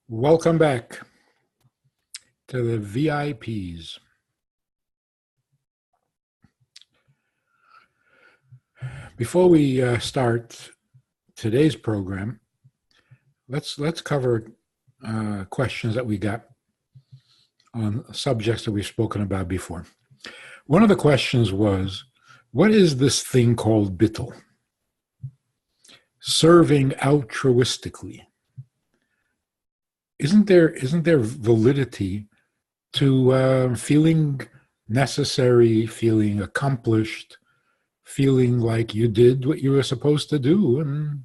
Welcome back to the VIPs. Before we start today's program, let's cover questions that we got on subjects that we've spoken about before. One of the questions was, what is this thing called bittul? Serving altruistically. Isn't there validity to feeling necessary, feeling accomplished, feeling like you did what you were supposed to do and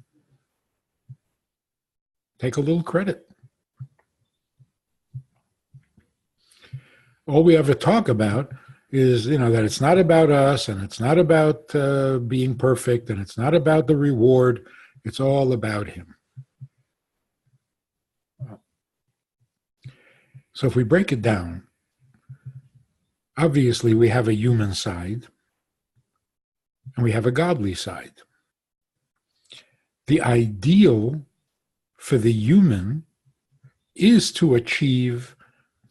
take a little credit? All we ever talk about is, that it's not about us and it's not about being perfect and it's not about the reward. It's all about him. So if we break it down, obviously we have a human side and we have a godly side. The ideal for the human is to achieve,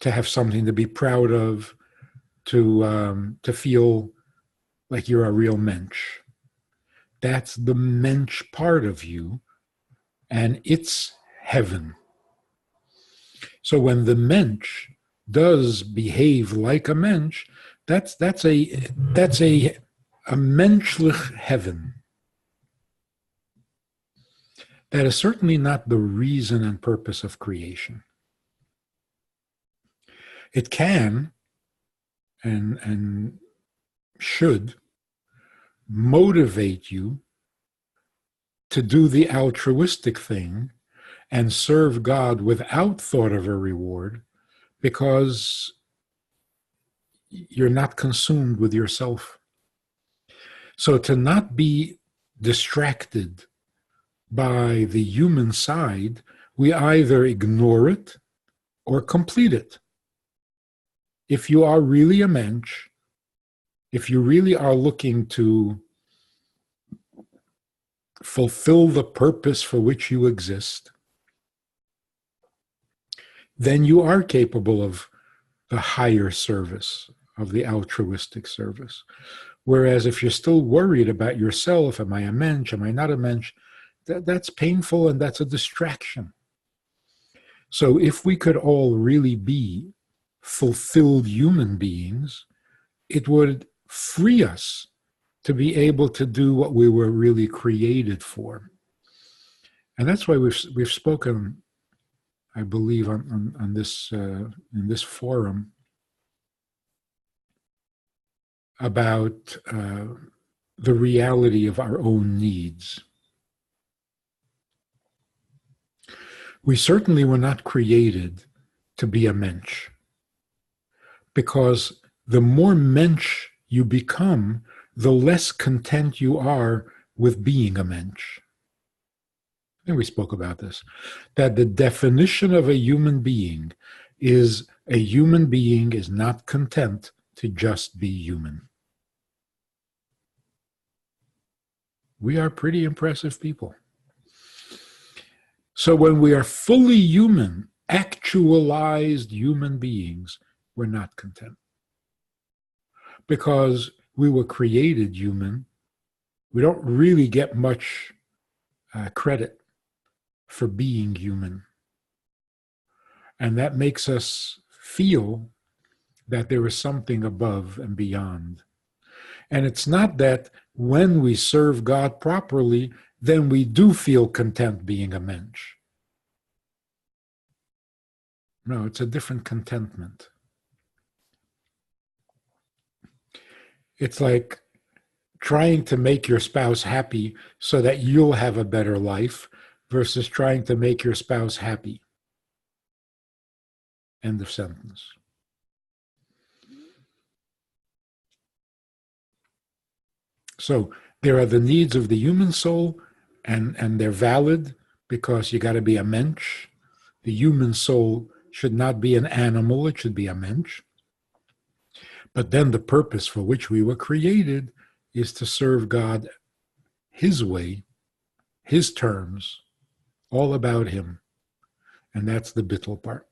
to have something to be proud of, to feel like you're a real mensch. That's the mensch part of you, and it's heaven. So when the mensch does behave like a mensch, that's a menschlich heaven. That is certainly not the reason and purpose of creation. It can and should motivate you to do the altruistic thing and serve God without thought of a reward, because you're not consumed with yourself. So to not be distracted by the human side, we either ignore it or complete it. If you are really a mensch, if you really are looking to fulfill the purpose for which you exist, then you are capable of the higher service, of the altruistic service. Whereas if you're still worried about yourself, am I a mensch, am I not a mensch, that's painful and that's a distraction. So if we could all really be fulfilled human beings, it would free us to be able to do what we were really created for. And that's why we've spoken, I believe, on this in this forum about the reality of our own needs. We certainly were not created to be a mensch, because the more mensch you become, the less content you are with being a mensch. I think we spoke about this, that the definition of a human being is a human being is not content to just be human. We are pretty impressive people. So when we are fully human, actualized human beings, we're not content. Because we were created human, we don't really get much credit for being human. And that makes us feel that there is something above and beyond. And it's not that when we serve God properly, then we do feel content being a mensch. No, it's a different contentment. It's like trying to make your spouse happy so that you'll have a better life versus trying to make your spouse happy. End of sentence. So there are the needs of the human soul, and they're valid because you got to be a mensch. The human soul should not be an animal, it should be a mensch. But then the purpose for which we were created is to serve God His way his terms, all about him. And that's the bittul part.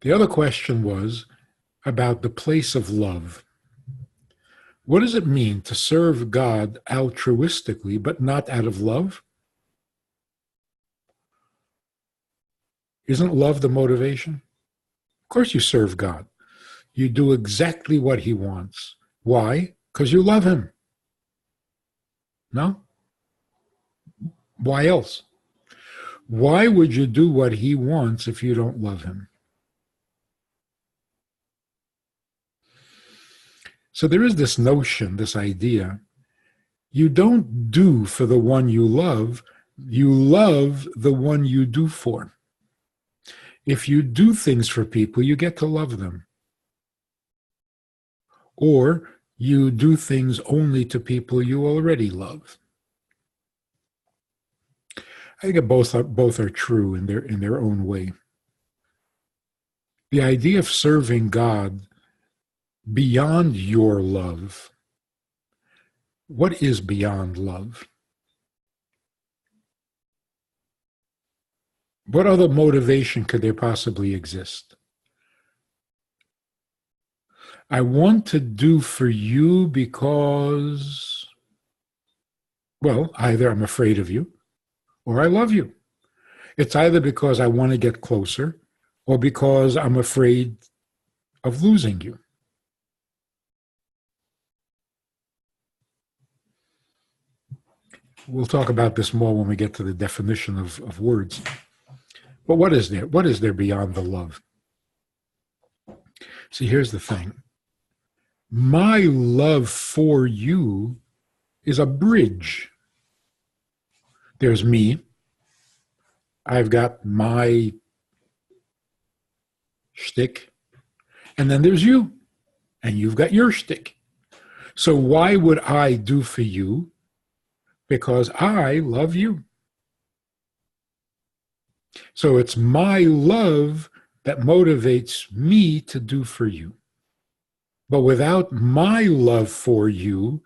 The other question was about the place of love. What does it mean to serve God altruistically, but not out of love? Isn't love the motivation? Of course you serve God. You do exactly what he wants. Why? Because you love him. No? Why else? Why would you do what he wants if you don't love him? So there is this notion, this idea, you don't do for the one you love the one you do for. If you do things for people, you get to love them. Or you do things only to people you already love. I think both are true in their own way. The idea of serving God beyond your love. What is beyond love? What other motivation could there possibly exist? I want to do for you because, well, either I'm afraid of you or I love you. It's either because I want to get closer or because I'm afraid of losing you. We'll talk about this more when we get to the definition of words. But what is there? What is there beyond the love? See, here's the thing. My love for you is a bridge. There's me. I've got my shtick. And then there's you. And you've got your shtick. So why would I do for you? Because I love you. So it's my love that motivates me to do for you. But without my love for you,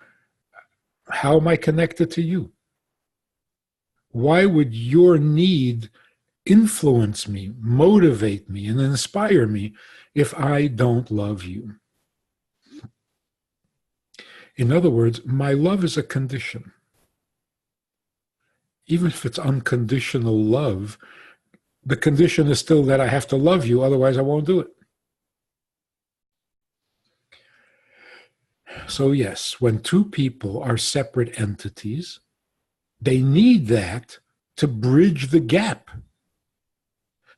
how am I connected to you? Why would your need influence me, motivate me, and inspire me if I don't love you? In other words, my love is a condition. Even if it's unconditional love, the condition is still that I have to love you, otherwise I won't do it. So yes, when two people are separate entities, they need that to bridge the gap.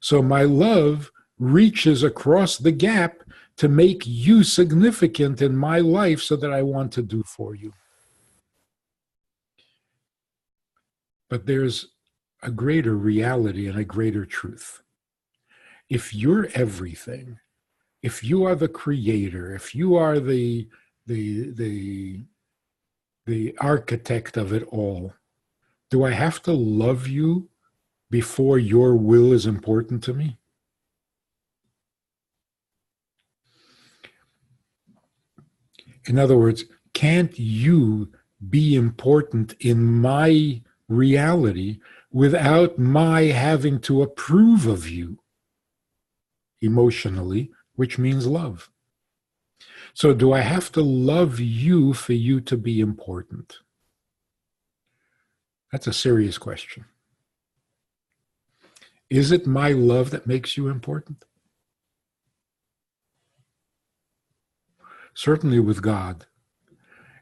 So my love reaches across the gap to make you significant in my life so that I want to do for you. But there's a greater reality and a greater truth. If you're everything, if you are the creator, if you are the architect of it all, do I have to love you before your will is important to me? In other words, can't you be important in my reality without my having to approve of you emotionally, which means love? So do I have to love you for you to be important? That's a serious question. Is it my love that makes you important? Certainly with God.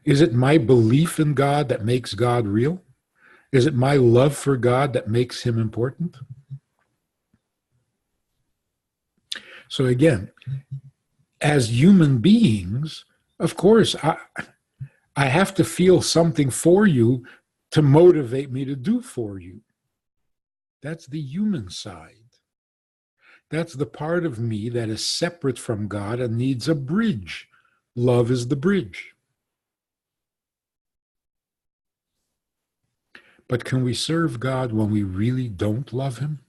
Is it my belief in God that makes God real? Is it my love for God that makes him important? So again, as human beings, of course, I have to feel something for you to motivate me to do for you. That's the human side. That's the part of me that is separate from God and needs a bridge. Love is the bridge. But can we serve God when we really don't love him?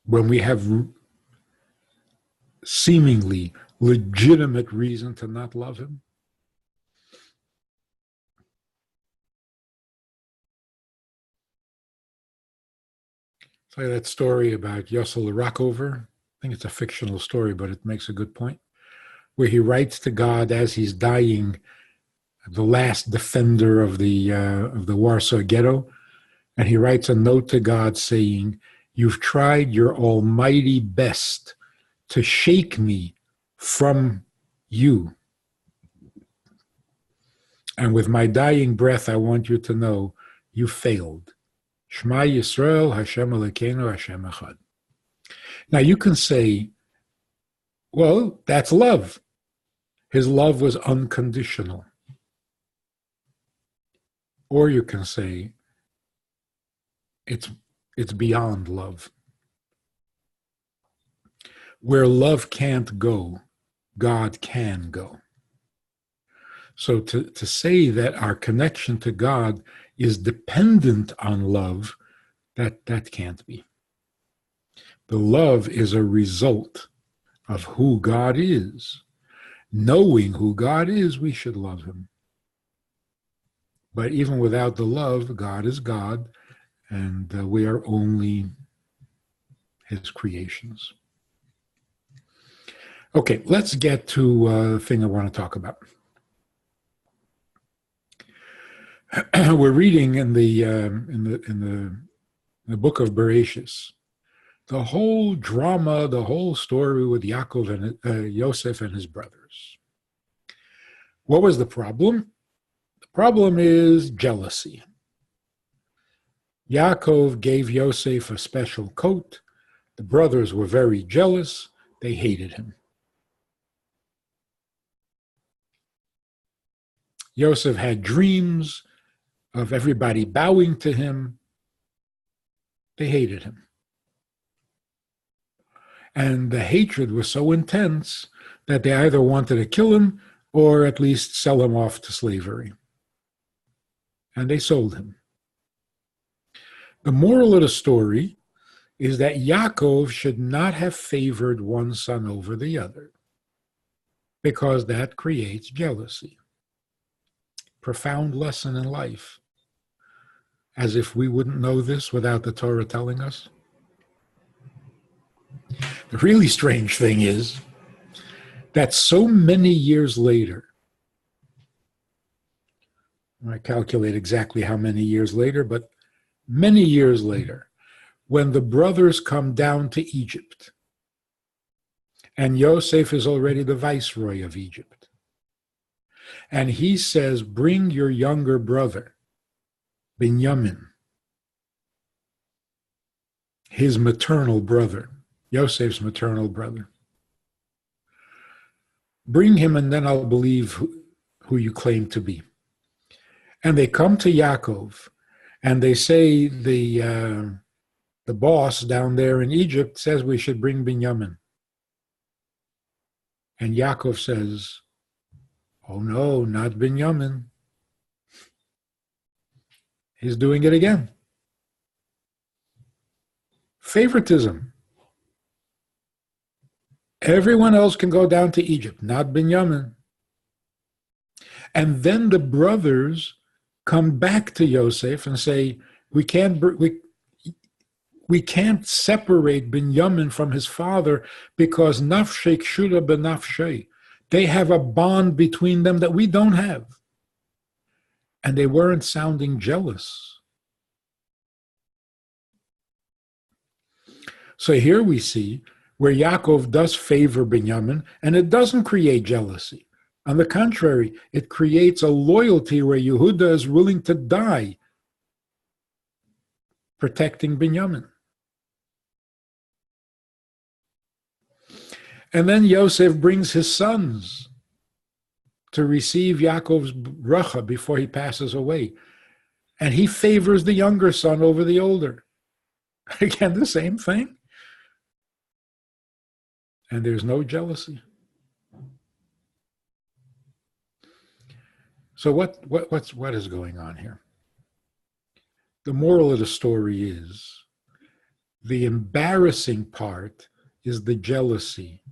When we have seemingly legitimate reason to not love him? Tell you that story about Yossel the Rockover. I think it's a fictional story, but it makes a good point. Where he writes to God as he's dying, the last defender of the Warsaw Ghetto, and he writes a note to God saying, "You've tried your almighty best to shake me from you. And with my dying breath, I want you to know you failed. Shema Yisrael, Hashem Elokeinu, Hashem Echad." Now you can say, well, that's love. His love was unconditional. Or you can say, it's beyond love. Where love can't go, God can go. So to say that our connection to God is dependent on love, that can't be. The love is a result of who God is. Knowing who God is, we should love him. But even without the love, God is God, and we are only his creations. Okay, let's get to the thing I want to talk about. We're reading in the book of Bereshis the whole drama, the whole story with Yaakov and Yosef and his brothers. What was the problem? The problem is jealousy. Yaakov gave Yosef a special coat. The brothers were very jealous. They hated him. Yosef had dreams of everybody bowing to him. They hated him. And the hatred was so intense that they either wanted to kill him or at least sell him off to slavery. And they sold him. The moral of the story is that Yaakov should not have favored one son over the other, because that creates jealousy. Profound lesson in life. As if we wouldn't know this without the Torah telling us. The really strange thing is that so many years later, I calculate exactly how many years later, but many years later, when the brothers come down to Egypt, and Yosef is already the viceroy of Egypt, and he says, "Bring your younger brother, Binyamin," his maternal brother, Yosef's maternal brother. "Bring him, and then I'll believe who you claim to be." And they come to Yaakov, and they say the boss down there in Egypt says we should bring Binyamin. And Yaakov says, "Oh no, not Binyamin. He's doing it again." Favoritism. Everyone else can go down to Egypt, not Binyamin. And then the brothers come back to Yosef and say, we can't separate Binyamin from his father because nafshei kshuda benafshei. They have a bond between them that we don't have. And they weren't sounding jealous. So here we see where Yaakov does favor Binyamin, and it doesn't create jealousy. On the contrary, it creates a loyalty where Yehuda is willing to die protecting Binyamin. And then Yosef brings his sons to receive Yaakov's bracha before he passes away. And he favors the younger son over the older. Again, the same thing. And there's no jealousy. So what is going on here? The moral of the story is the embarrassing part is the jealousy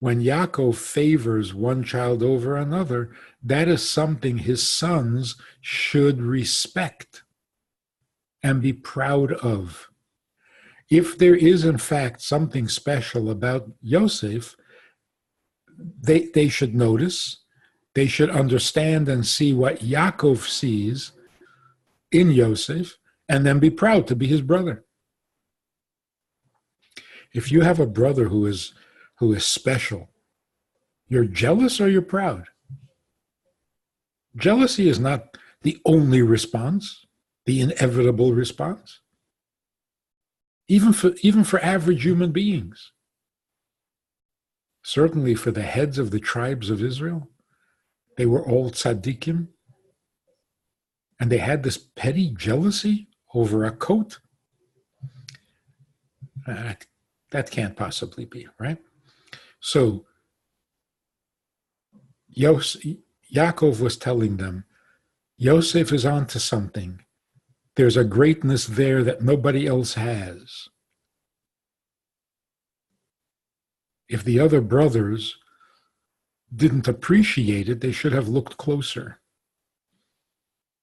when Yaakov favors one child over another, that is something his sons should respect and be proud of. If there is, in fact, something special about Yosef, they should notice, they should understand and see what Yaakov sees in Yosef, and then be proud to be his brother. If you have a brother who is special, you're jealous or you're proud? Jealousy is not the only response, the inevitable response. Even for average human beings. Certainly for the heads of the tribes of Israel, they were all tzaddikim, and they had this petty jealousy over a coat. That can't possibly be, right? So Yaakov was telling them, Yosef is onto something. There's a greatness there that nobody else has. If the other brothers didn't appreciate it, they should have looked closer.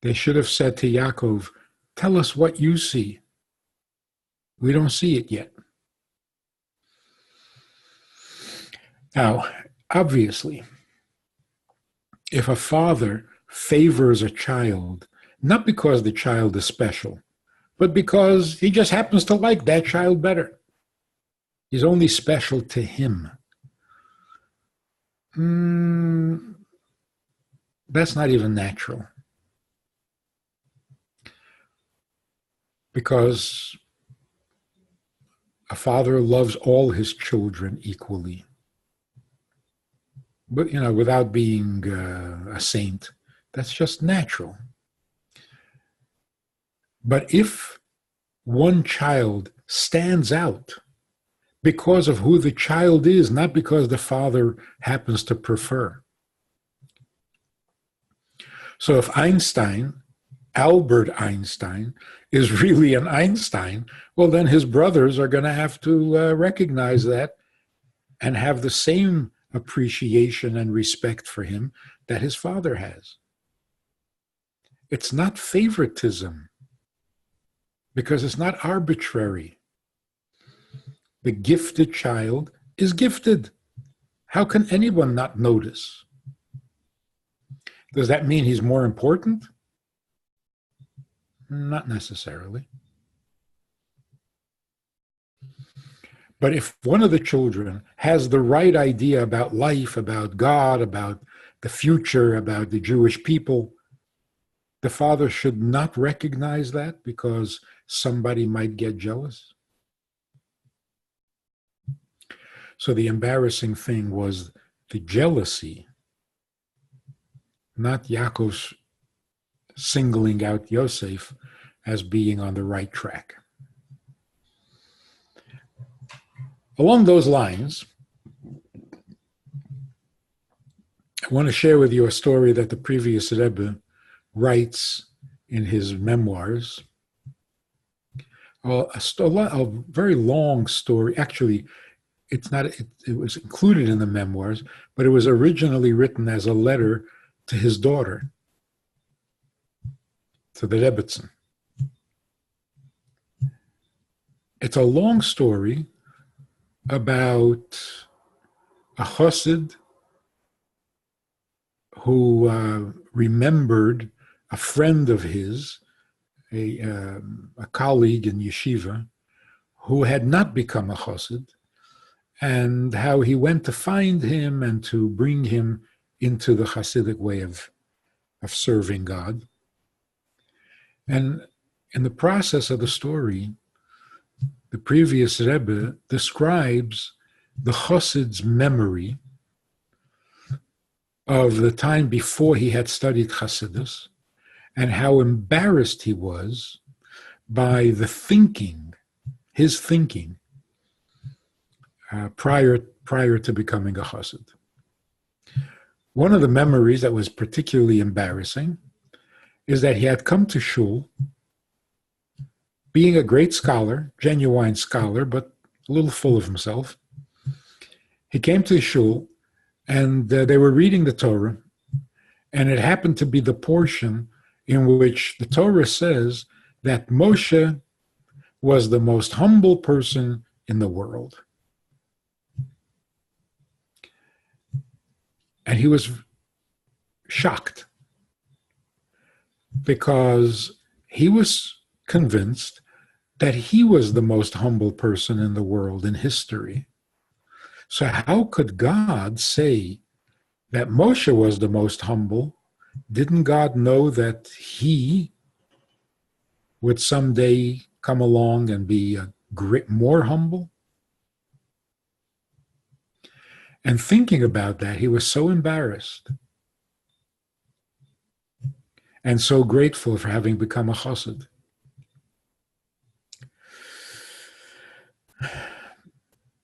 They should have said to Yaakov, tell us what you see. We don't see it yet. Now, obviously, if a father favors a child, not because the child is special, but because he just happens to like that child better, he's only special to him, that's not even natural. Because a father loves all his children equally. But, without being a saint, that's just natural. But if one child stands out because of who the child is, not because the father happens to prefer. So if Albert Einstein, is really an Einstein, well, then his brothers are going to have to recognize that and have the same appreciation and respect for him that his father has. It's not favoritism, because it's not arbitrary. The gifted child is gifted. How can anyone not notice? Does that mean he's more important? Not necessarily. But if one of the children has the right idea about life, about God, about the future, about the Jewish people, the father should not recognize that because somebody might get jealous. So the embarrassing thing was the jealousy, not Yaakov's singling out Yosef as being on the right track. Along those lines, I want to share with you a story that the previous Rebbe writes in his memoirs. A very long story. Actually, it's not. It was included in the memoirs, but it was originally written as a letter to his daughter, to the Rebbetzin. It's a long story about a chassid who remembered a friend of his, a colleague in yeshiva, who had not become a chassid, and how he went to find him and to bring him into the Hasidic way of serving God. And in the process of the story, the previous Rebbe describes the chassid's memory of the time before he had studied Hasidus and how embarrassed he was by the thinking, his thinking, prior to becoming a chassid. One of the memories that was particularly embarrassing is that he had come to shul, being a great scholar, genuine scholar, but a little full of himself. He came to the shul, and they were reading the Torah, and it happened to be the portion in which the Torah says that Moshe was the most humble person in the world. And he was shocked because he was convinced that he was the most humble person in the world in history. So how could God say that Moshe was the most humble? Didn't God know that he would someday come along and be more humble? And thinking about that, he was so embarrassed and so grateful for having become a chassid.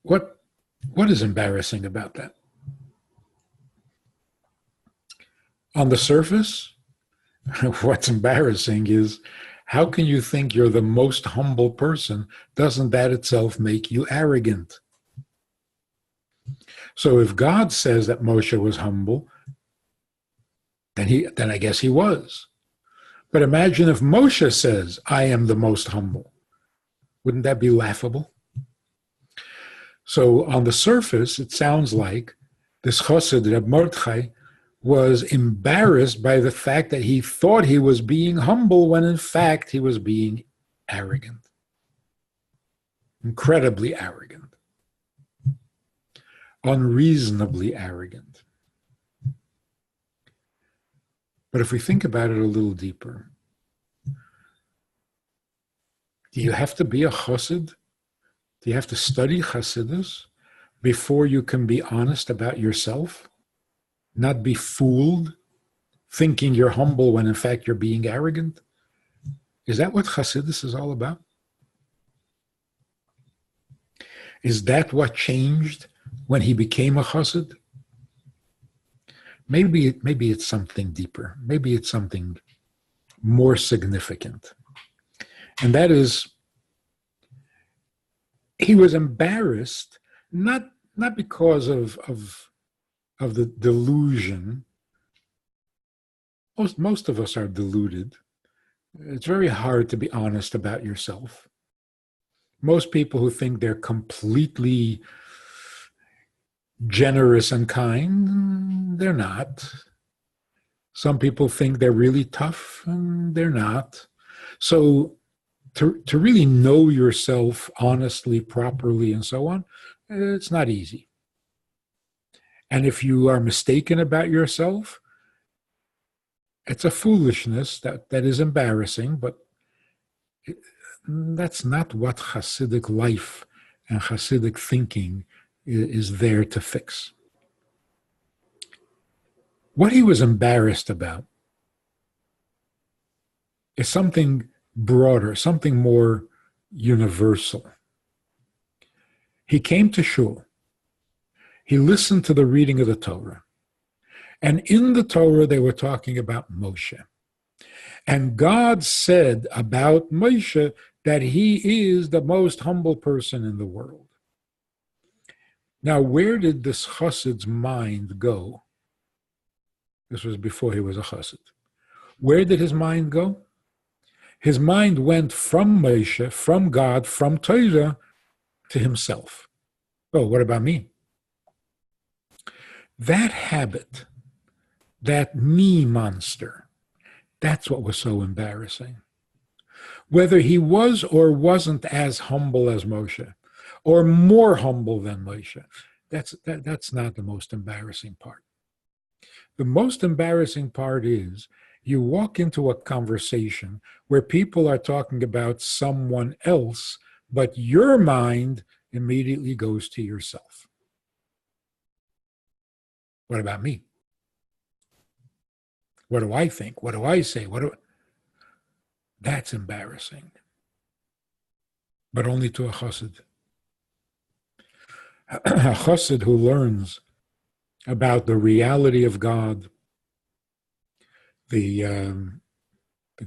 What is embarrassing about that? On the surface, what's embarrassing is, how can you think you're the most humble person? Doesn't that itself make you arrogant? So if God says that Moshe was humble, then I guess he was. But imagine if Moshe says, I am the most humble. Wouldn't that be laughable? So on the surface, it sounds like this chassid, Reb Mordechai, was embarrassed by the fact that he thought he was being humble when in fact he was being arrogant. Incredibly arrogant. Unreasonably arrogant. But if we think about it a little deeper, do you have to be a chassid? Do you have to study chassidus before you can be honest about yourself? Not be fooled, thinking you're humble when in fact you're being arrogant? Is that what chassidus is all about? Is that what changed when he became a chassid? Maybe it's something deeper. Maybe it's something more significant. And that is, he was embarrassed, not because of the delusion. Most of us are deluded. It's very hard to be honest about yourself. Most people who think they're completely generous and kind, they're not. Some people think they're really tough, and they're not. So to really know yourself honestly, properly, and so on, it's not easy. And if you are mistaken about yourself, it's a foolishness that is embarrassing, but that's not what Hasidic life and Hasidic thinking is there to fix. What he was embarrassed about is something broader, something more universal. He came to shul. He listened to the reading of the Torah. And in the Torah, they were talking about Moshe. And God said about Moshe that he is the most humble person in the world. Now, where did this chassid's mind go? This was before he was a chassid. Where did his mind go? His mind went from Moshe, from God, from Torah, to himself. Oh, what about me? That habit, that me monster, that's what was so embarrassing. Whether he was or wasn't as humble as Moshe, or more humble than Moshe, that's not the most embarrassing part. The most embarrassing part is you walk into a conversation where people are talking about someone else, but your mind immediately goes to yourself. What about me? What do I think? What do I say? That's embarrassing. But only to a chassid. A chassid who learns about the reality of God, the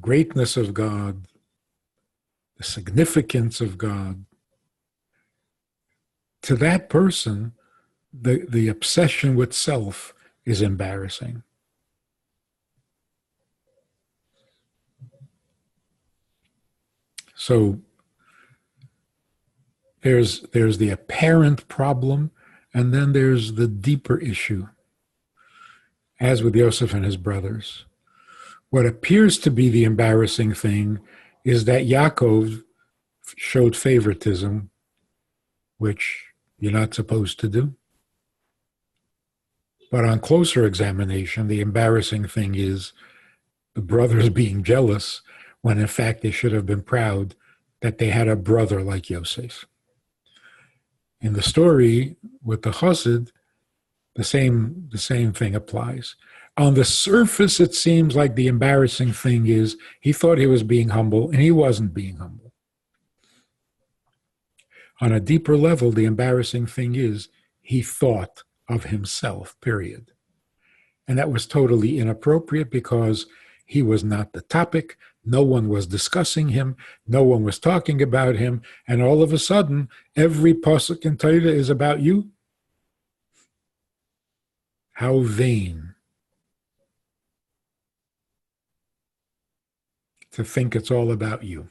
greatness of God, the significance of God. To that person, the obsession with self is embarrassing. So there's the apparent problem, and then there's the deeper issue, as with Yosef and his brothers. What appears to be the embarrassing thing is that Yaakov showed favoritism, which you're not supposed to do. But on closer examination, the embarrassing thing is the brothers being jealous when in fact they should have been proud that they had a brother like Yosef. In the story with the Chassid, the same thing applies. On the surface, it seems like the embarrassing thing is he thought he was being humble, and he wasn't being humble. On a deeper level, the embarrassing thing is he thought of himself, period. And that was totally inappropriate because he was not the topic. No one was discussing him. No one was talking about him. And all of a sudden, every pasuk in Torah is about you. How vain to think it's all about you.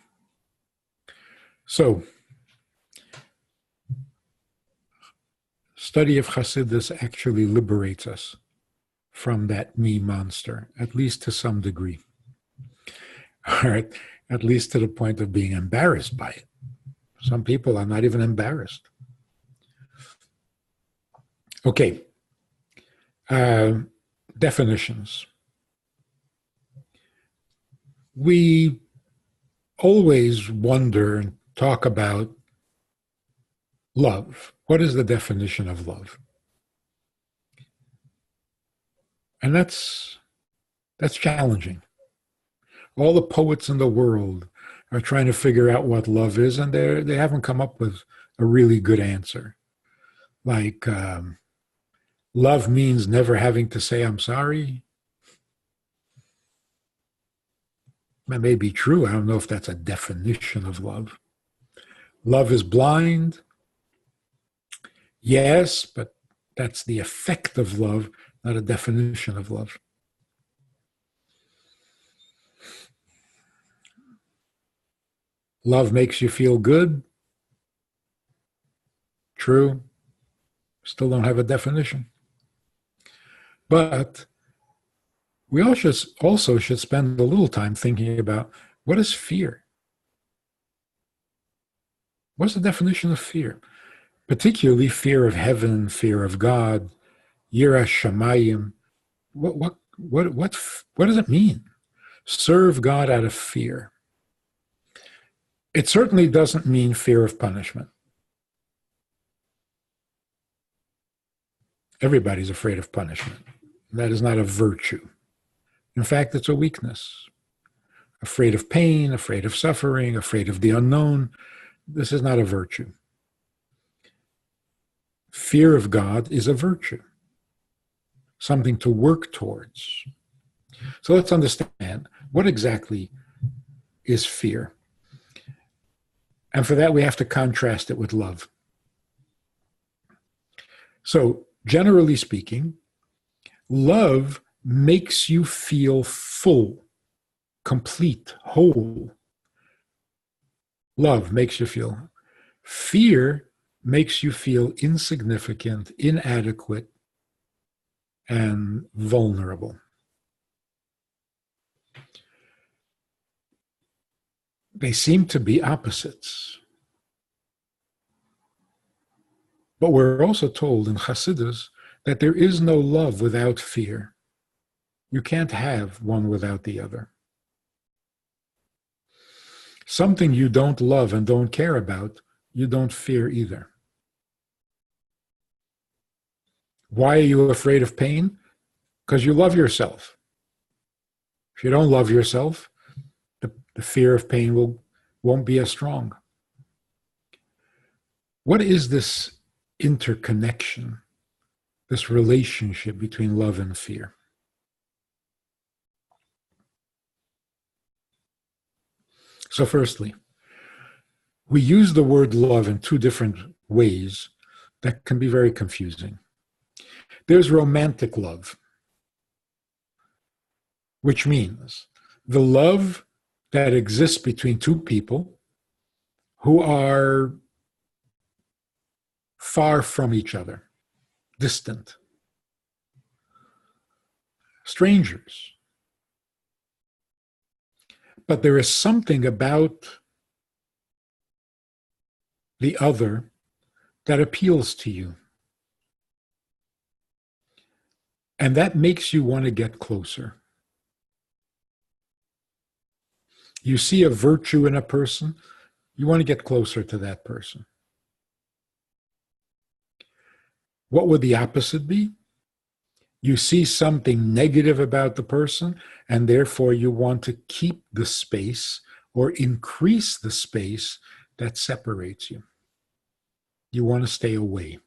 So, study of Hasidus actually liberates us from that me monster, at least to some degree. All right, at least to the point of being embarrassed by it. Some people are not even embarrassed. Okay, definitions. We always wonder and talk about love. What is the definition of love? And that's challenging. All the poets in the world are trying to figure out what love is, and they haven't come up with a really good answer. Like, love means never having to say I'm sorry. That may be true. I don't know if that's a definition of love. Love is blind. Yes, but that's the effect of love, not a definition of love. Love makes you feel good. True. Still don't have a definition. But we also should spend a little time thinking about what is fear? What's the definition of fear? Particularly fear of heaven, fear of God, Yira Shamayim. What does it mean? Serve God out of fear. It certainly doesn't mean fear of punishment. Everybody's afraid of punishment. That is not a virtue. In fact, it's a weakness. Afraid of pain, afraid of suffering, afraid of the unknown. This is not a virtue. Fear of God is a virtue, something to work towards. So let's understand what exactly is fear. And for that, we have to contrast it with love. So, generally speaking, love makes you feel full, complete, whole. Love makes you feel. Fear makes you feel insignificant, inadequate, and vulnerable. They seem to be opposites. But we're also told in Hasidus that there is no love without fear. You can't have one without the other. Something you don't love and don't care about, you don't fear either. Why are you afraid of pain? Because you love yourself. If you don't love yourself, the fear of pain won't be as strong. What is this interconnection, this relationship between love and fear? So firstly, we use the word love in two different ways that can be very confusing. There's romantic love, which means the love that exists between two people who are far from each other, distant, strangers. But there is something about the other that appeals to you. And that makes you want to get closer. You see a virtue in a person, you want to get closer to that person. What would the opposite be? You see something negative about the person, and therefore you want to keep the space or increase the space that separates you. You want to stay away.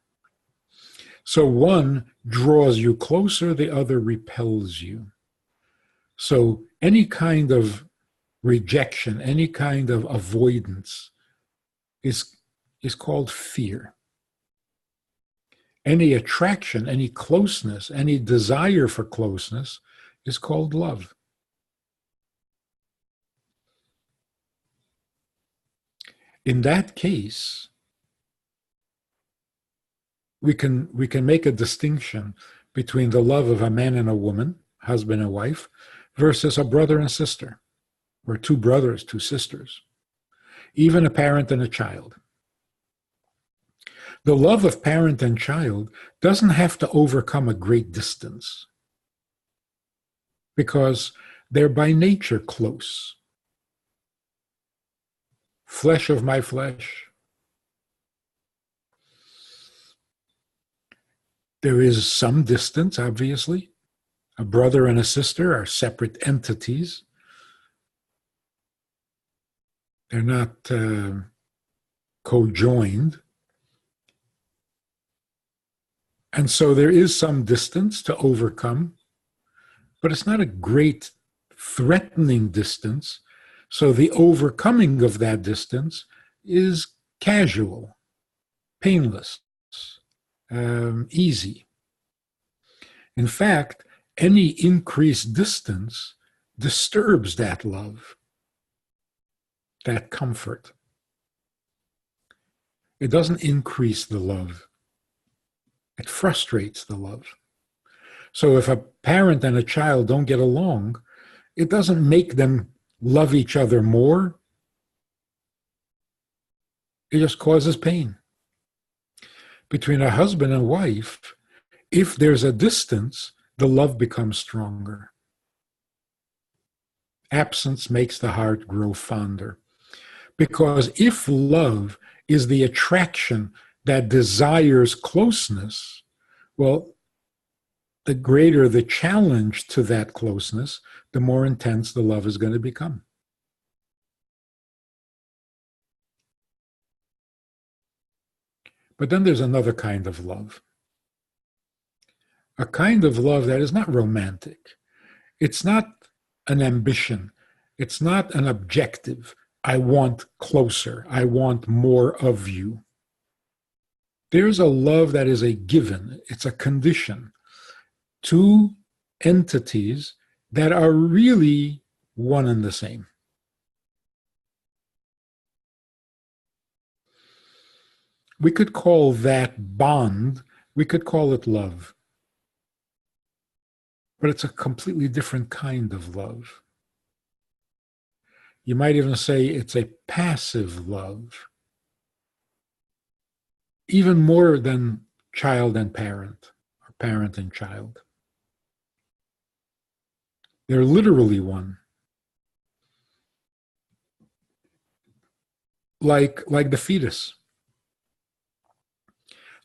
So one draws you closer, the other repels you. So any kind of rejection, any kind of avoidance is called fear. Any attraction, any closeness, any desire for closeness is called love. In that case, we can make a distinction between the love of a man and a woman, husband and wife, versus a brother and sister, or two brothers, two sisters, even a parent and a child. The love of parent and child doesn't have to overcome a great distance because they're by nature close. Flesh of my flesh. There is some distance, obviously. A brother and a sister are separate entities. They're not co-joined. And so there is some distance to overcome, but it's not a great threatening distance. So the overcoming of that distance is casual, painless, easy. In fact, any increased distance disturbs that love, that comfort. It doesn't increase the love. It frustrates the love. So if a parent and a child don't get along, it doesn't make them love each other more. It just causes pain. Between a husband and wife, if there's a distance, the love becomes stronger. Absence makes the heart grow fonder. Because if love is the attraction that desires closeness, well, the greater the challenge to that closeness, the more intense the love is going to become. But then there's another kind of love. A kind of love that is not romantic. It's not an ambition. It's not an objective. I want closer. I want more of you. There's a love that is a given. It's a condition. Two entities that are really one and the same. We could call that bond, we could call it love. But it's a completely different kind of love. You might even say it's a passive love. Even more than child and parent, or parent and child. They're literally one. Like the fetus.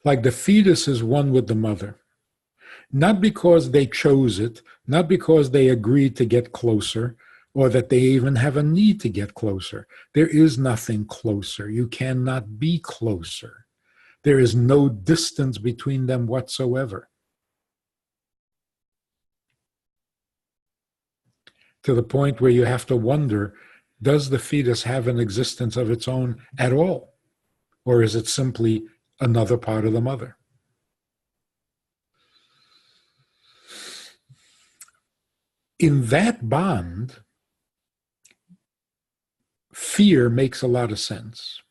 Like the fetus is one with the mother. Not because they chose it, not because they agreed to get closer, or that they even have a need to get closer. There is nothing closer. You cannot be closer. There is no distance between them whatsoever. To the point where you have to wonder, does the fetus have an existence of its own at all? Or is it simply another part of the mother? In that bond, fear makes a lot of sense.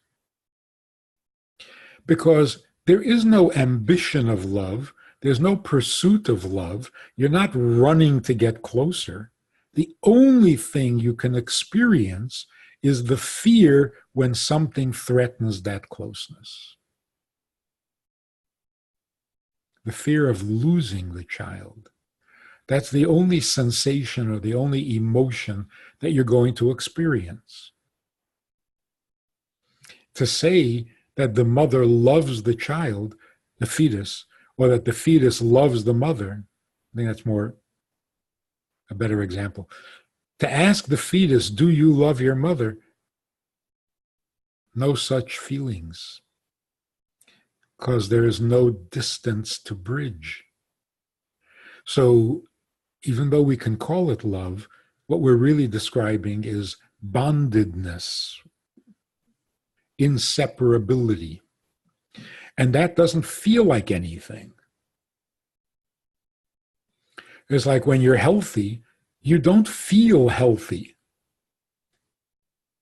Because there is no ambition of love, there's no pursuit of love, you're not running to get closer. The only thing you can experience is the fear when something threatens that closeness. The fear of losing the child. That's the only sensation or the only emotion that you're going to experience. To say that the mother loves the child, the fetus, or that the fetus loves the mother, I think that's a better example. To ask the fetus, do you love your mother? No such feelings, because there is no distance to bridge. So even though we can call it love, what we're really describing is bondedness, inseparability. And that doesn't feel like anything. It's like when you're healthy, you don't feel healthy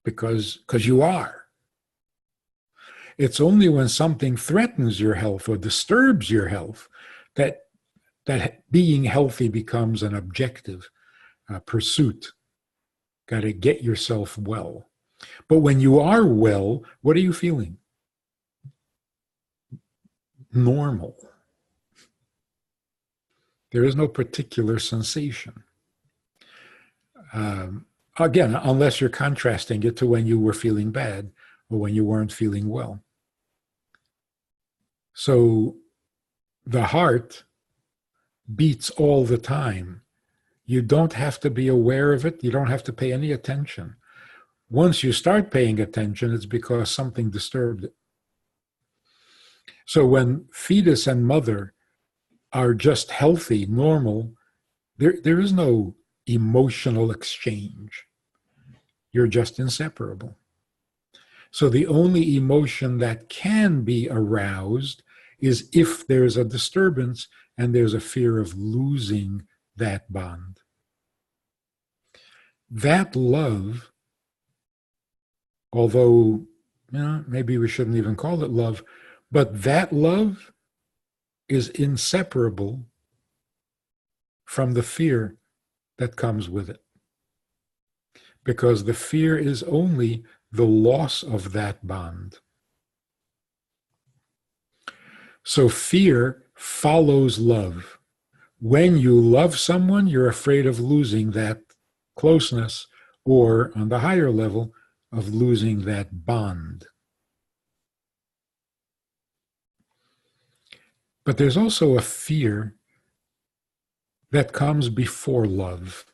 because you are. It's only when something threatens your health or disturbs your health that being healthy becomes an objective pursuit. Got to get yourself well. But when you are well, what are you feeling? Normal. There is no particular sensation. Again, unless you're contrasting it to when you were feeling bad or when you weren't feeling well. So the heart beats all the time. You don't have to be aware of it. You don't have to pay any attention. Once you start paying attention, it's because something disturbed it. So when fetus and mother are just healthy, normal, there is no emotional exchange. You're just inseparable. So the only emotion that can be aroused is if there's a disturbance and there's a fear of losing that bond. That love, although maybe we shouldn't even call it love, but that love is inseparable from the fear that comes with it. Because the fear is only the loss of that bond. So fear follows love. When you love someone, you're afraid of losing that closeness, or on the higher level, of losing that bond. But there's also a fear that comes before love.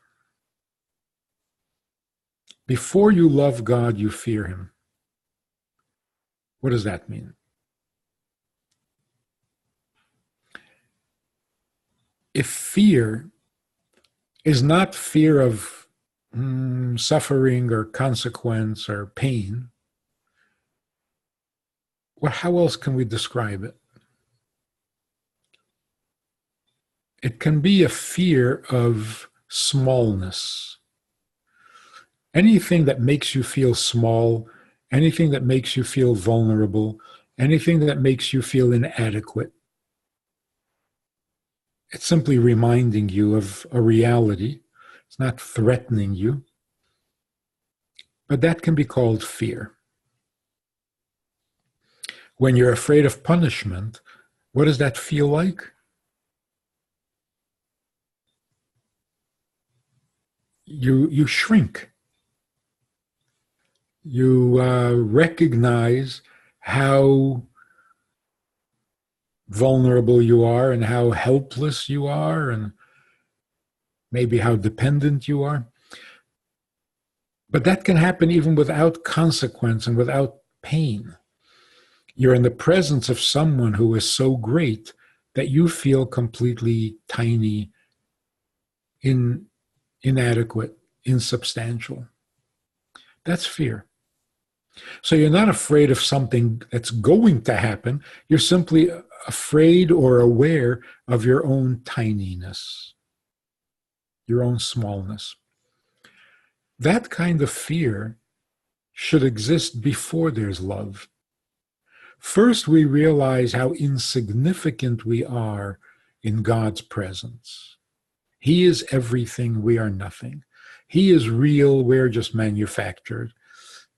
Before you love God, you fear him. What does that mean? If fear is not fear of suffering or consequence or pain, well, how else can we describe it? It can be a fear of smallness. Anything that makes you feel small, anything that makes you feel vulnerable, anything that makes you feel inadequate. It's simply reminding you of a reality. It's not threatening you. But that can be called fear. When you're afraid of punishment, what does that feel like? You shrink. You recognize how vulnerable you are and how helpless you are and maybe how dependent you are. But that can happen even without consequence and without pain. You're in the presence of someone who is so great that you feel completely tiny, inadequate, insubstantial. That's fear. So you're not afraid of something that's going to happen. You're simply afraid or aware of your own tininess. your own smallness. That kind of fear should exist before there's love. First, we realize how insignificant we are in God's presence. He is everything, we are nothing. He is real, we're just manufactured.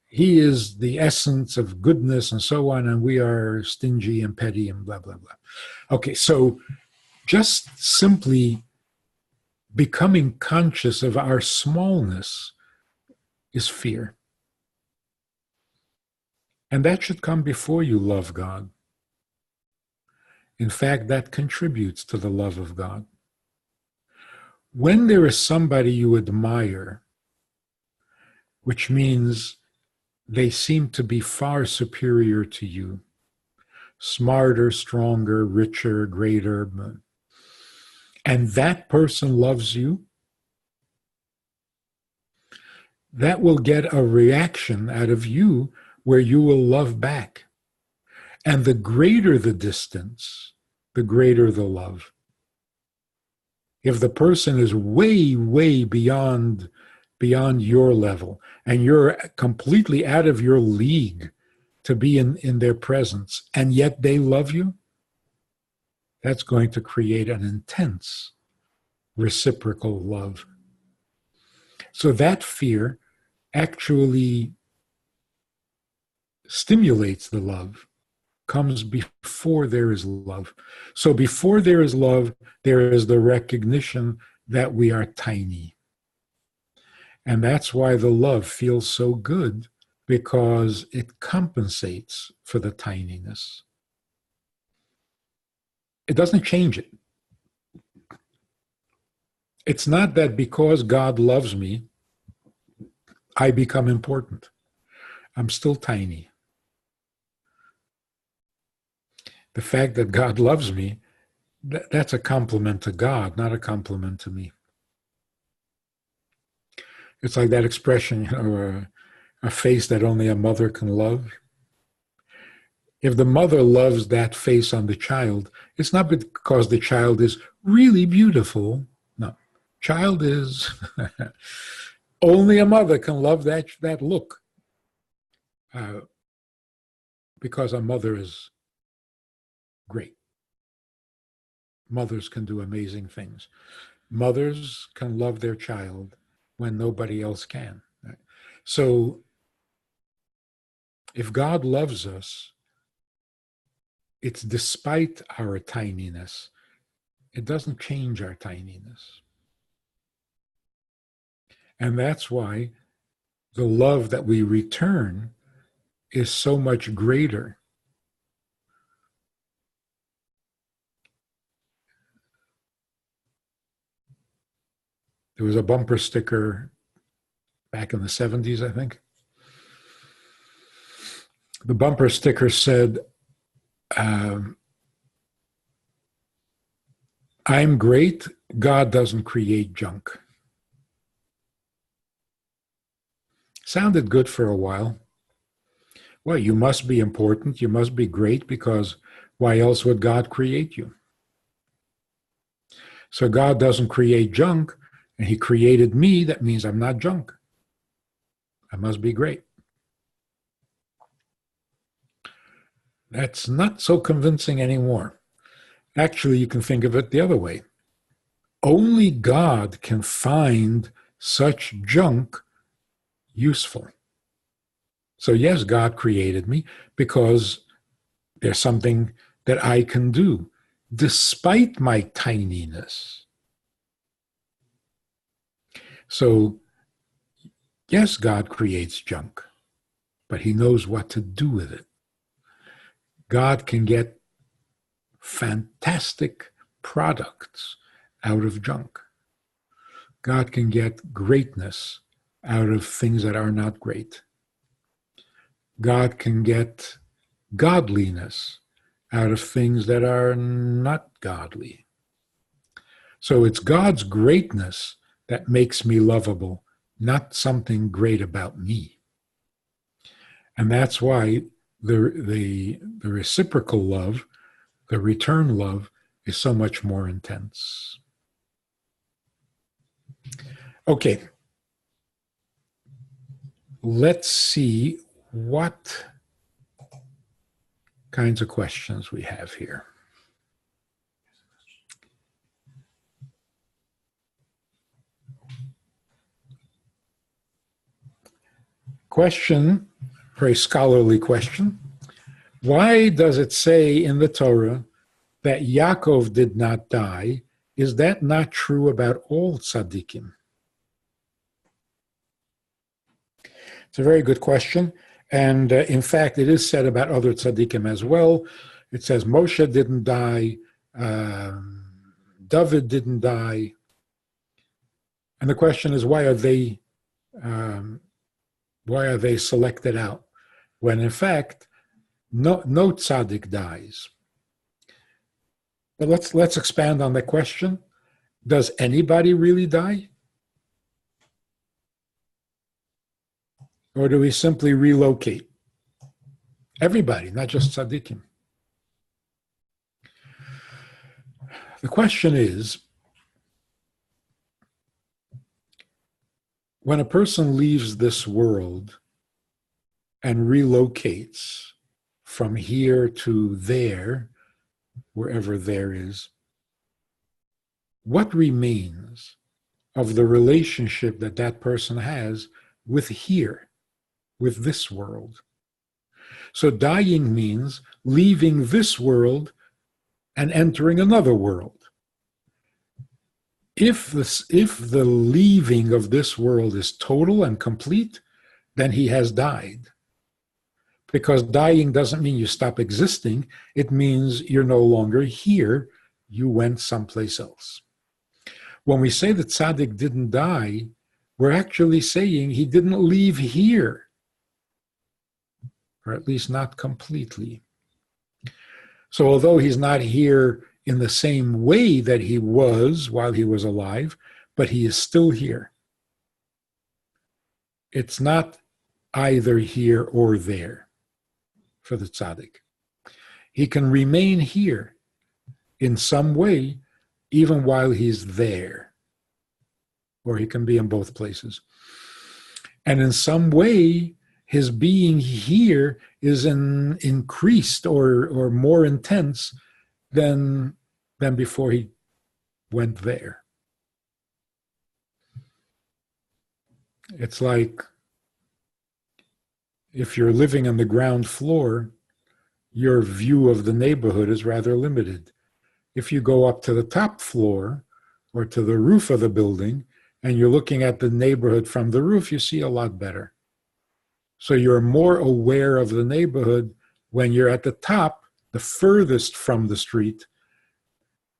He is the essence of goodness and so on, and we are stingy and petty and blah, blah, blah. Okay, so just simply becoming conscious of our smallness is fear. And that should come before you love God. In fact, that contributes to the love of God. When there is somebody you admire, which means they seem to be far superior to you, smarter, stronger, richer, greater, and that person loves you, that will get a reaction out of you where you will love back. And the greater the distance, the greater the love. If the person is way, way beyond your level, and you're completely out of your league to be in their presence, and yet they love you, that's going to create an intense reciprocal love. So that fear actually stimulates the love, comes before there is love. So before there is love, there is the recognition that we are tiny. And that's why the love feels so good, because it compensates for the tininess. It doesn't change it. It's not that because God loves me, I become important. I'm still tiny. The fact that God loves me, that's a compliment to God, not a compliment to me. It's like that expression, a face that only a mother can love. If the mother loves that face on the child, it's not because the child is really beautiful. No, child is, only a mother can love that look. Because a mother is great. Mothers can do amazing things. Mothers can love their child when nobody else can. Right? So if God loves us, it's despite our tininess. It doesn't change our tininess. And that's why the love that we return is so much greater. There was a bumper sticker back in the 70s, I think. The bumper sticker said, I'm great, God doesn't create junk. Sounded good for a while. Well, you must be important, you must be great, because why else would God create you? So God doesn't create junk, and he created me, that means I'm not junk. I must be great. That's not so convincing anymore. Actually, you can think of it the other way. Only God can find such junk useful. So yes, God created me because there's something that I can do despite my tininess. So yes, God creates junk, but he knows what to do with it. God can get fantastic products out of junk. God can get greatness out of things that are not great. God can get godliness out of things that are not godly. So it's God's greatness that makes me lovable, not something great about me. And that's why the reciprocal love, the return love, is so much more intense. Okay, let's see what kinds of questions we have here. Question, very scholarly question. Why does it say in the Torah that Yaakov did not die? Is that not true about all tzaddikim? It's a very good question. And in fact, it is said about other tzaddikim as well. It says Moshe didn't die, David didn't die. And the question is, why are they selected out? When in fact, no tzaddik dies. But let's expand on the question. Does anybody really die? Or do we simply relocate? Everybody, not just tzaddikim. The question is, when a person leaves this world and relocates from here to there, wherever there is, what remains of the relationship that that person has with here, with this world? So dying means leaving this world and entering another world. If the leaving of this world is total and complete, then he has died. Because dying doesn't mean you stop existing. It means you're no longer here. You went someplace else. When we say that tzaddik didn't die, we're actually saying he didn't leave here, or at least not completely. So although he's not here in the same way that he was while he was alive, but he is still here. It's not either here or there for the tzaddik. He can remain here in some way even while he's there, or he can be in both places. And in some way, his being here is increased or more intense than before he went there. It's like if you're living on the ground floor, your view of the neighborhood is rather limited. If you go up to the top floor or to the roof of the building and you're looking at the neighborhood from the roof, you see a lot better. So you're more aware of the neighborhood when you're at the top, the furthest from the street,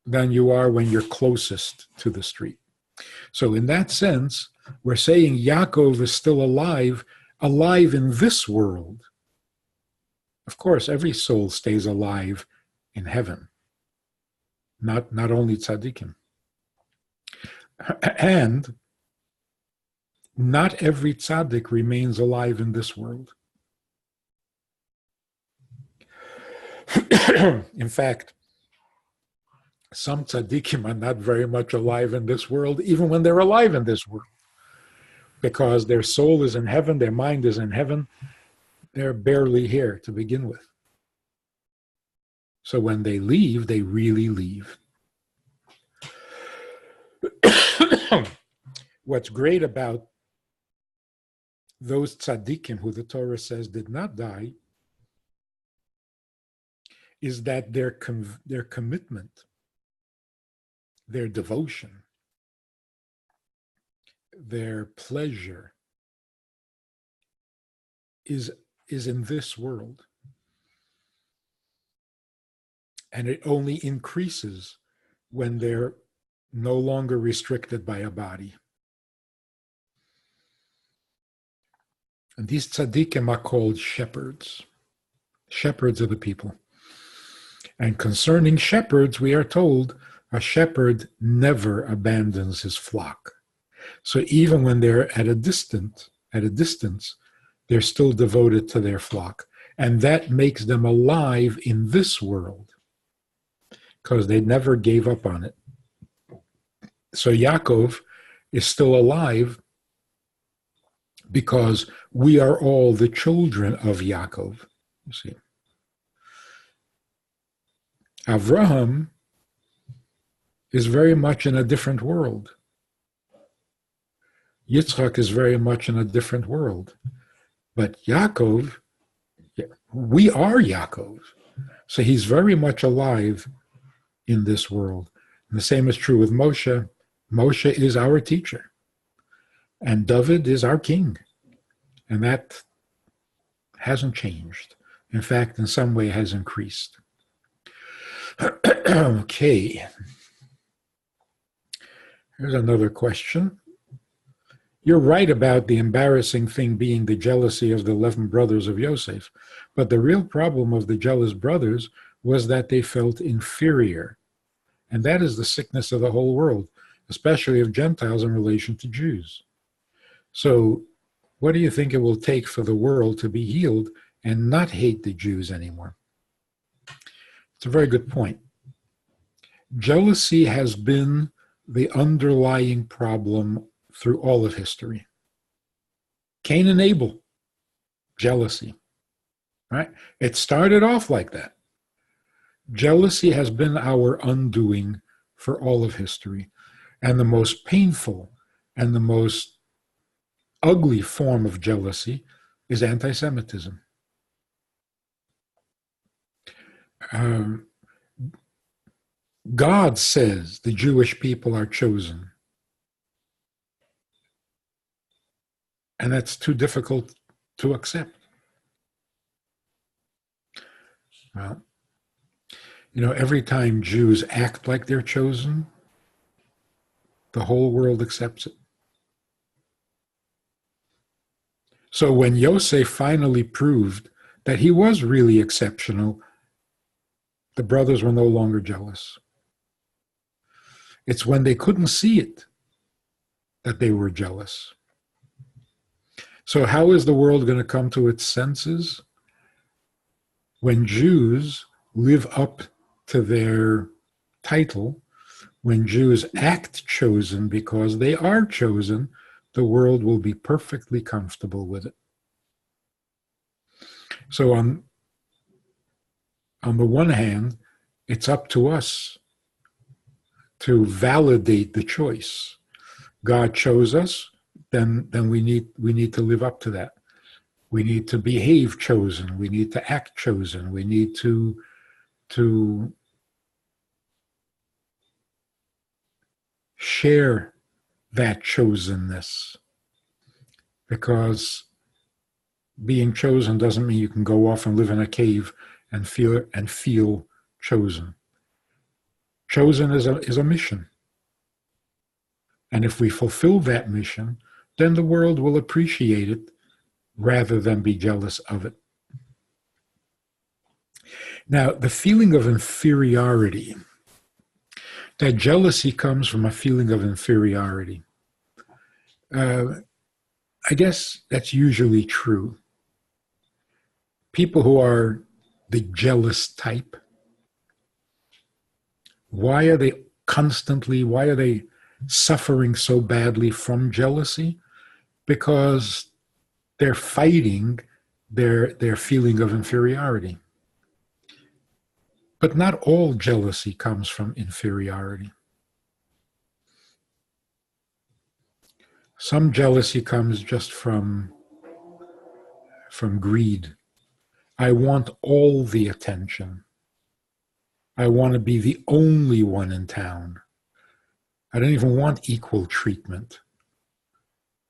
than you are when you're closest to the street. So in that sense, we're saying Yaakov is still alive in this world. Of course, every soul stays alive in heaven, not only tzaddikim. And not every tzaddik remains alive in this world. In fact, some tzaddikim are not very much alive in this world, even when they're alive in this world, because their soul is in heaven, their mind is in heaven. They're barely here to begin with. So when they leave, they really leave. What's great about those tzaddikim who the Torah says did not die is that their commitment, their devotion, their pleasure is in this world. And it only increases when they're no longer restricted by a body. And these tzaddikim are called shepherds. Shepherds of the people. And concerning shepherds, we are told a shepherd never abandons his flock. So even when they're at a distance, they're still devoted to their flock. And that makes them alive in this world, because they never gave up on it. So Yaakov is still alive because we are all the children of Yaakov. You see, Avraham is very much in a different world. Yitzchak is very much in a different world. But Yaakov, we are Yaakov. So he's very much alive in this world. And the same is true with Moshe. Moshe is our teacher. And David is our king. And that hasn't changed. In fact, in some way has increased. Okay. Here's another question. You're right about the embarrassing thing being the jealousy of the 11 brothers of Yosef, but the real problem of the jealous brothers was that they felt inferior. And that is the sickness of the whole world, especially of Gentiles in relation to Jews. So what do you think it will take for the world to be healed and not hate the Jews anymore? It's a very good point. Jealousy has been the underlying problem through all of history. Cain and Abel, jealousy, right? It started off like that. Jealousy has been our undoing for all of history. And the most painful and the most ugly form of jealousy is anti-Semitism. God says the Jewish people are chosen. And that's too difficult to accept. Well, every time Jews act like they're chosen, the whole world accepts it. So when Yosef finally proved that he was really exceptional, the brothers were no longer jealous. It's when they couldn't see it that they were jealous. So how is the world going to come to its senses? When Jews live up to their title, when Jews act chosen because they are chosen, the world will be perfectly comfortable with it. So on the one hand, it's up to us to validate the choice. God chose us, then we need to live up to that. We need to behave chosen. We need to act chosen. We need to share that chosenness. Because being chosen doesn't mean you can go off and live in a cave and feel chosen. Chosen is a mission. And if we fulfill that mission, then the world will appreciate it rather than be jealous of it. Now, the feeling of inferiority, that jealousy comes from a feeling of inferiority. I guess that's usually true. People who are the jealous type, why are they suffering so badly from jealousy? Because they're fighting their feeling of inferiority. But not all jealousy comes from inferiority. Some jealousy comes just from greed. I want all the attention. I want to be the only one in town. I don't even want equal treatment.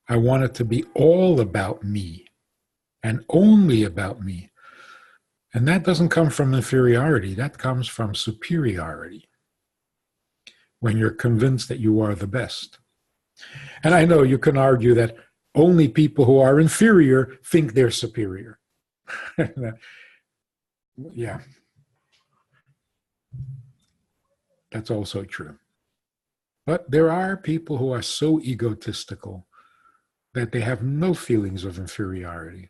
I want it to be all about me and only about me. And that doesn't come from inferiority. That comes from superiority. When you're convinced that you are the best. And I know you can argue that only people who are inferior think they're superior. Yeah. That's also true. But there are people who are so egotistical that they have no feelings of inferiority.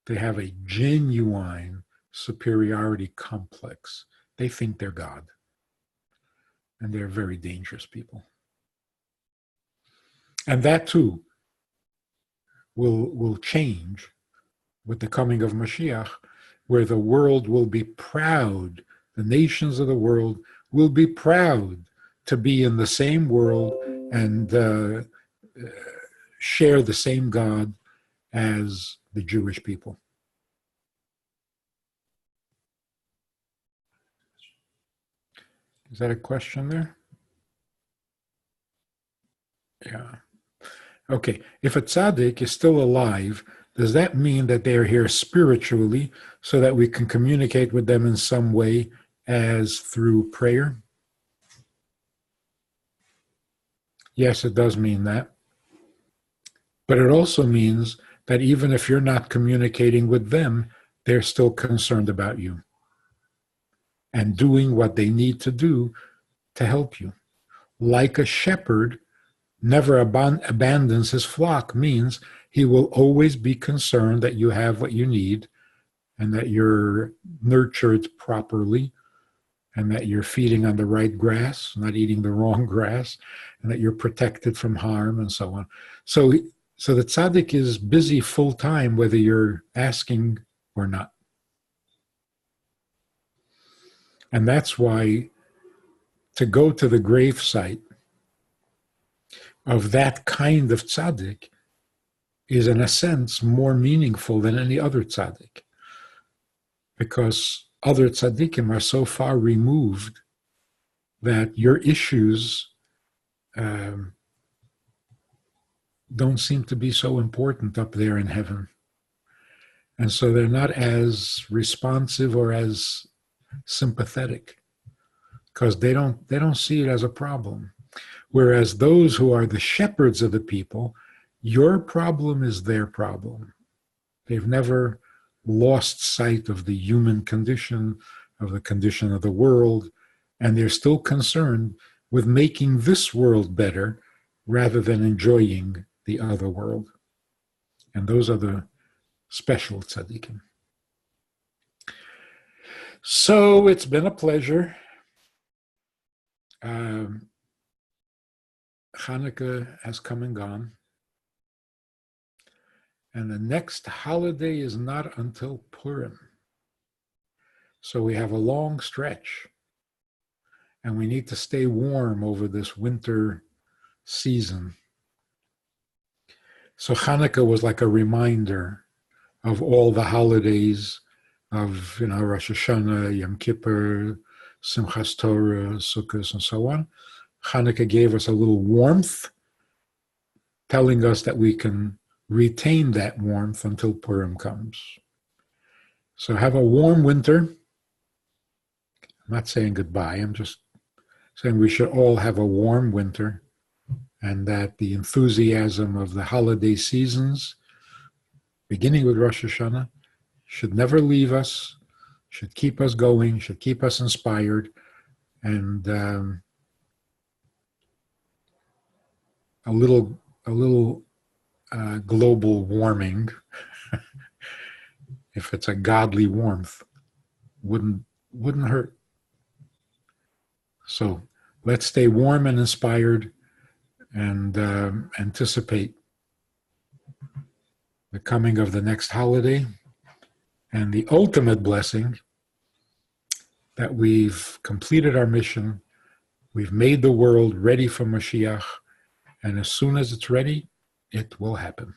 They have a genuine superiority complex. They think they're God. And they're very dangerous people. And that too will change with the coming of Mashiach, where the world will be proud, the nations of the world will be proud to be in the same world and share the same God as the Jewish people. Is that a question there? Yeah. Okay. If a tzaddik is still alive, does that mean that they are here spiritually so that we can communicate with them in some way as through prayer? Yes, it does mean that. But it also means that even if you're not communicating with them, they're still concerned about you and doing what they need to do to help you. Like a shepherd never abandons his flock means he will always be concerned that you have what you need and that you're nurtured properly and that you're feeding on the right grass, not eating the wrong grass, and that you're protected from harm and so on. So the tzaddik is busy full time whether you're asking or not. And that's why to go to the grave site of that kind of tzaddik is, in a sense, more meaningful than any other tzaddik. Because other tzaddikim are so far removed that your issues don't seem to be so important up there in heaven. And so they're not as responsive or as sympathetic because they don't see it as a problem. Whereas those who are the shepherds of the people, your problem is their problem. They've never lost sight of the human condition, of the condition of the world, and they're still concerned with making this world better rather than enjoying the other world. And those are the special tzaddikim. So it's been a pleasure. Hanukkah has come and gone. And the next holiday is not until Purim. So we have a long stretch. And we need to stay warm over this winter season. So Hanukkah was like a reminder of all the holidays of, Rosh Hashanah, Yom Kippur, Simchas Torah, Sukkot, and so on. Hanukkah gave us a little warmth, telling us that we can retain that warmth until Purim comes. So have a warm winter. I'm not saying goodbye. I'm just saying we should all have a warm winter and that the enthusiasm of the holiday seasons, beginning with Rosh Hashanah, should never leave us, should keep us going, should keep us inspired, and a little global warming, if it's a godly warmth, wouldn't hurt. So let's stay warm and inspired and anticipate the coming of the next holiday and the ultimate blessing that we've completed our mission, we've made the world ready for Mashiach, and as soon as it's ready, it will happen.